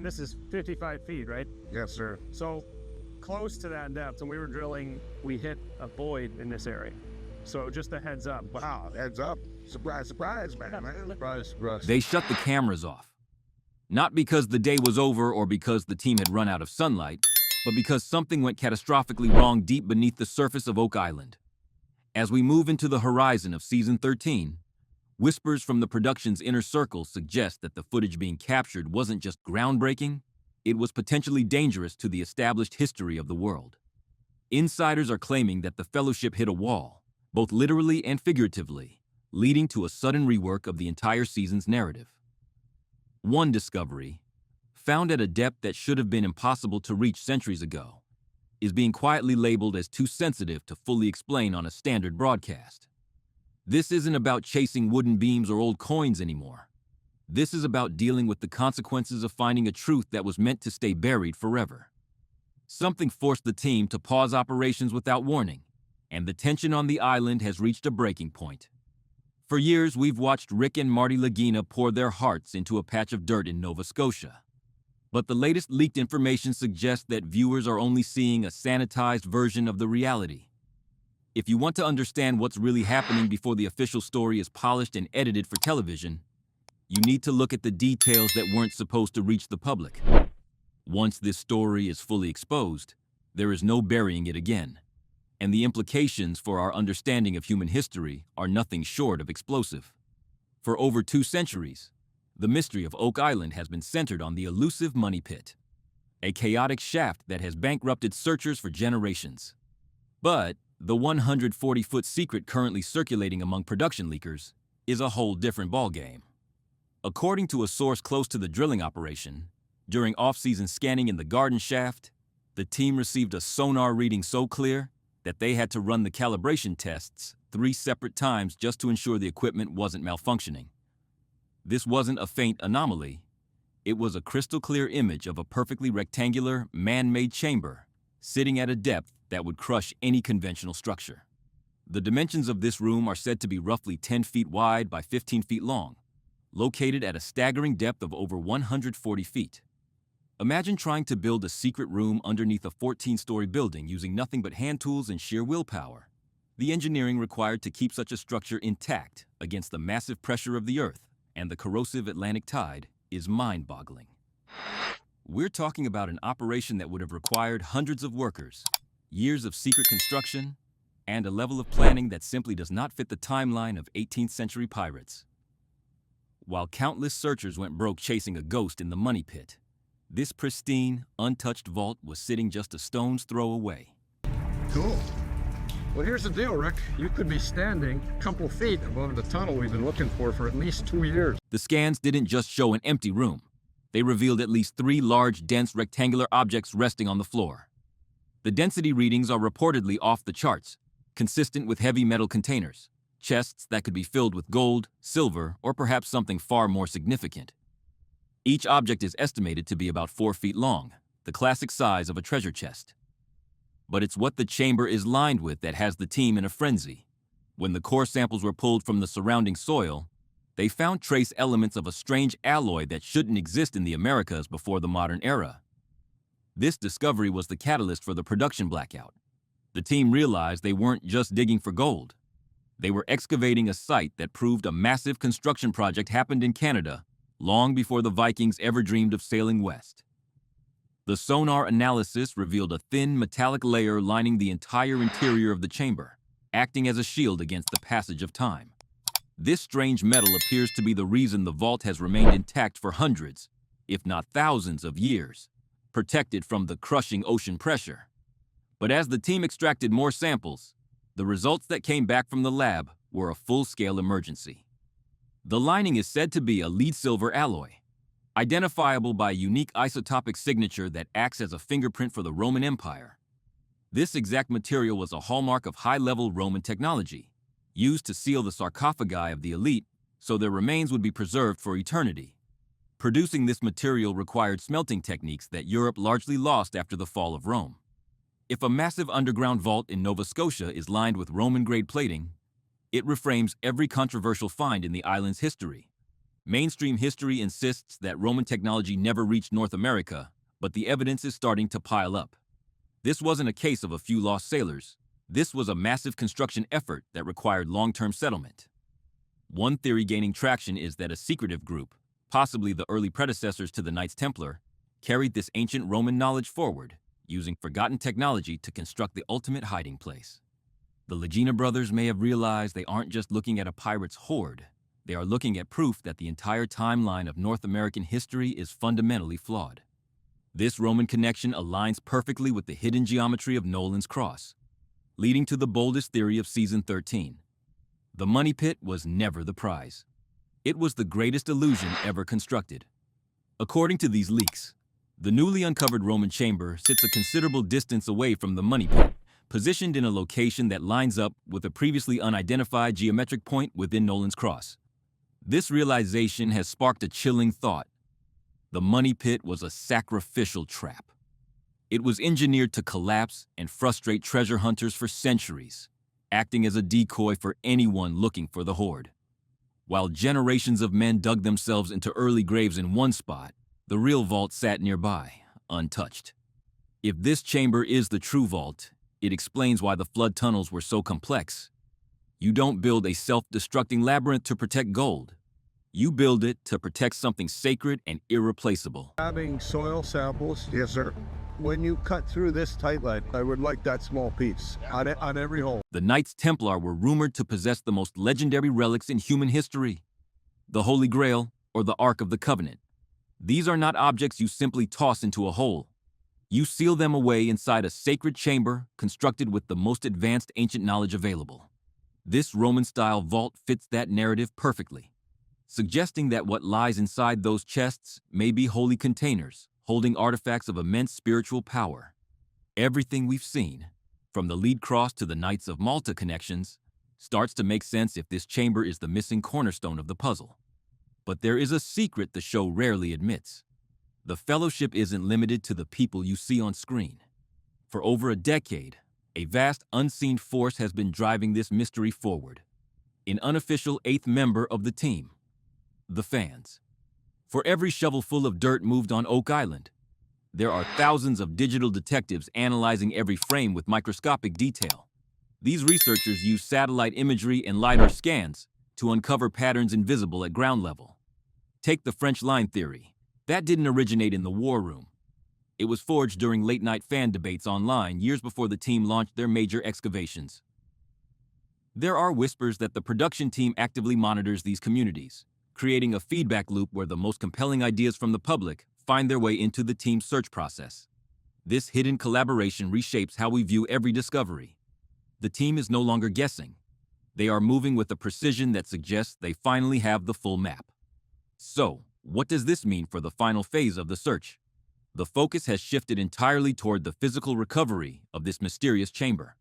This is 55 feet, right? Yes, sir. So close to that depth, and we were drilling, we hit a void in this area. So just a heads up. Wow, heads up. Surprise, surprise, man. Surprise, surprise. They shut the cameras off. Not because the day was over or because the team had run out of sunlight, but because something went catastrophically wrong deep beneath the surface of Oak Island. As we move into the horizon of Season 13, whispers from the production's inner circle suggest that the footage being captured wasn't just groundbreaking, it was potentially dangerous to the established history of the world. Insiders are claiming that the Fellowship hit a wall, both literally and figuratively, leading to a sudden rework of the entire season's narrative. One discovery, found at a depth that should have been impossible to reach centuries ago, is being quietly labeled as too sensitive to fully explain on a standard broadcast. This isn't about chasing wooden beams or old coins anymore. This is about dealing with the consequences of finding a truth that was meant to stay buried forever. Something forced the team to pause operations without warning, and the tension on the island has reached a breaking point. For years, we've watched Rick and Marty Lagina pour their hearts into a patch of dirt in Nova Scotia. But the latest leaked information suggests that viewers are only seeing a sanitized version of the reality. If you want to understand what's really happening before the official story is polished and edited for television, you need to look at the details that weren't supposed to reach the public. Once this story is fully exposed, there is no burying it again. And the implications for our understanding of human history are nothing short of explosive. For over 2 centuries, the mystery of Oak Island has been centered on the elusive money pit, a chaotic shaft that has bankrupted searchers for generations. But the 140-foot secret currently circulating among production leakers is a whole different ballgame. According to a source close to the drilling operation, during off-season scanning in the garden shaft, the team received a sonar reading so clear that they had to run the calibration tests 3 separate times just to ensure the equipment wasn't malfunctioning. This wasn't a faint anomaly. It was a crystal-clear image of a perfectly rectangular, man-made chamber sitting at a depth that would crush any conventional structure. The dimensions of this room are said to be roughly 10 feet wide by 15 feet long, located at a staggering depth of over 140 feet. Imagine trying to build a secret room underneath a 14-story building using nothing but hand tools and sheer willpower. The engineering required to keep such a structure intact against the massive pressure of the Earth and the corrosive Atlantic tide is mind-boggling. We're talking about an operation that would have required hundreds of workers, years of secret construction, and a level of planning that simply does not fit the timeline of 18th century pirates. While countless searchers went broke chasing a ghost in the money pit, this pristine, untouched vault was sitting just a stone's throw away. Cool. Well, here's the deal, Rick. You could be standing a couple feet above the tunnel we've been looking for at least 2 years. The scans didn't just show an empty room. They revealed at least 3 large, dense, rectangular objects resting on the floor. The density readings are reportedly off the charts, consistent with heavy metal containers, chests that could be filled with gold, silver, or perhaps something far more significant. Each object is estimated to be about 4 feet long, the classic size of a treasure chest. But it's what the chamber is lined with that has the team in a frenzy. When the core samples were pulled from the surrounding soil, they found trace elements of a strange alloy that shouldn't exist in the Americas before the modern era. This discovery was the catalyst for the production blackout. The team realized they weren't just digging for gold. They were excavating a site that proved a massive construction project happened in Canada long before the Vikings ever dreamed of sailing west. The sonar analysis revealed a thin metallic layer lining the entire interior of the chamber, acting as a shield against the passage of time. This strange metal appears to be the reason the vault has remained intact for hundreds, if not thousands of years, protected from the crushing ocean pressure. But as the team extracted more samples, the results that came back from the lab were a full-scale emergency. The lining is said to be a lead-silver alloy, identifiable by a unique isotopic signature that acts as a fingerprint for the Roman Empire. This exact material was a hallmark of high-level Roman technology, used to seal the sarcophagi of the elite so their remains would be preserved for eternity. Producing this material required smelting techniques that Europe largely lost after the fall of Rome. If a massive underground vault in Nova Scotia is lined with Roman-grade plating, it reframes every controversial find in the island's history. Mainstream history insists that Roman technology never reached North America, but the evidence is starting to pile up. This wasn't a case of a few lost sailors. This was a massive construction effort that required long-term settlement. One theory gaining traction is that a secretive group, possibly the early predecessors to the Knights Templar, carried this ancient Roman knowledge forward, using forgotten technology to construct the ultimate hiding place. The Lagina brothers may have realized they aren't just looking at a pirate's hoard. They are looking at proof that the entire timeline of North American history is fundamentally flawed. This Roman connection aligns perfectly with the hidden geometry of Nolan's cross, leading to the boldest theory of Season 13. The money pit was never the prize. It was the greatest illusion ever constructed. According to these leaks, the newly uncovered Roman chamber sits a considerable distance away from the money pit, positioned in a location that lines up with a previously unidentified geometric point within Nolan's cross. This realization has sparked a chilling thought. The money pit was a sacrificial trap. It was engineered to collapse and frustrate treasure hunters for centuries, acting as a decoy for anyone looking for the hoard. While generations of men dug themselves into early graves in one spot, the real vault sat nearby, untouched. If this chamber is the true vault, it explains why the flood tunnels were so complex. You don't build a self-destructing labyrinth to protect gold. You build it to protect something sacred and irreplaceable. Having soil samples. Yes, sir. When you cut through this tight line, I would like that small piece on every hole. The Knights Templar were rumored to possess the most legendary relics in human history: the Holy Grail or the Ark of the Covenant. These are not objects you simply toss into a hole. You seal them away inside a sacred chamber constructed with the most advanced ancient knowledge available. This Roman-style vault fits that narrative perfectly, suggesting that what lies inside those chests may be holy containers holding artifacts of immense spiritual power. Everything we've seen, from the lead cross to the Knights of Malta connections, starts to make sense if this chamber is the missing cornerstone of the puzzle. But there is a secret the show rarely admits. The Fellowship isn't limited to the people you see on screen. For over a decade, a vast unseen force has been driving this mystery forward. An unofficial eighth member of the team: the fans. For every shovelful of dirt moved on Oak Island, there are thousands of digital detectives analyzing every frame with microscopic detail. These researchers use satellite imagery and LiDAR scans to uncover patterns invisible at ground level. Take the French line theory. That didn't originate in the war room. It was forged during late-night fan debates online years before the team launched their major excavations. There are whispers that the production team actively monitors these communities, creating a feedback loop where the most compelling ideas from the public find their way into the team's search process. This hidden collaboration reshapes how we view every discovery. The team is no longer guessing. They are moving with a precision that suggests they finally have the full map. So, what does this mean for the final phase of the search? The focus has shifted entirely toward the physical recovery of this mysterious chamber.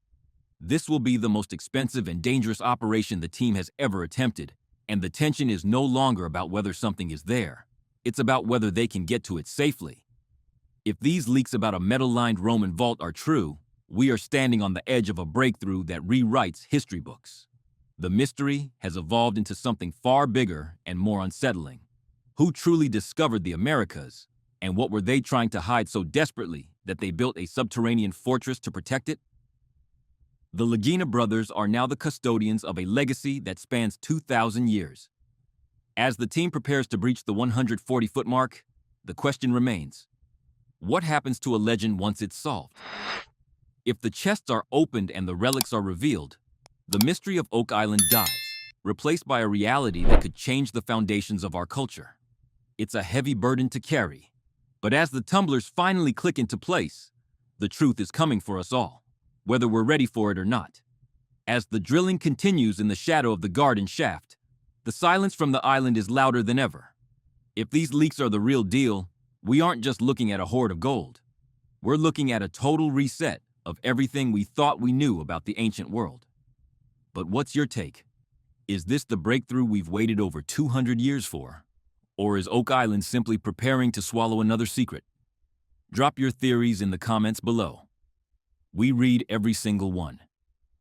This will be the most expensive and dangerous operation the team has ever attempted, and the tension is no longer about whether something is there. It's about whether they can get to it safely. If these leaks about a metal-lined Roman vault are true, we are standing on the edge of a breakthrough that rewrites history books. The mystery has evolved into something far bigger and more unsettling. Who truly discovered the Americas, and what were they trying to hide so desperately that they built a subterranean fortress to protect it? The Lagina brothers are now the custodians of a legacy that spans 2,000 years. As the team prepares to breach the 140-foot mark, the question remains: what happens to a legend once it's solved? If the chests are opened and the relics are revealed, the mystery of Oak Island dies, replaced by a reality that could change the foundations of our culture. It's a heavy burden to carry, but as the tumblers finally click into place, the truth is coming for us all, whether we're ready for it or not. As the drilling continues in the shadow of the garden shaft, the silence from the island is louder than ever. If these leaks are the real deal, we aren't just looking at a hoard of gold. We're looking at a total reset of everything we thought we knew about the ancient world. But what's your take? Is this the breakthrough we've waited over 200 years for? Or is Oak Island simply preparing to swallow another secret? Drop your theories in the comments below. We read every single one.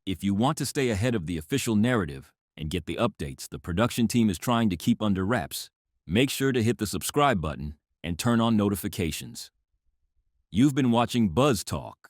If you want to stay ahead of the official narrative and get the updates the production team is trying to keep under wraps, Make sure to hit the subscribe button and turn on notifications. You've been watching Buzz Talk.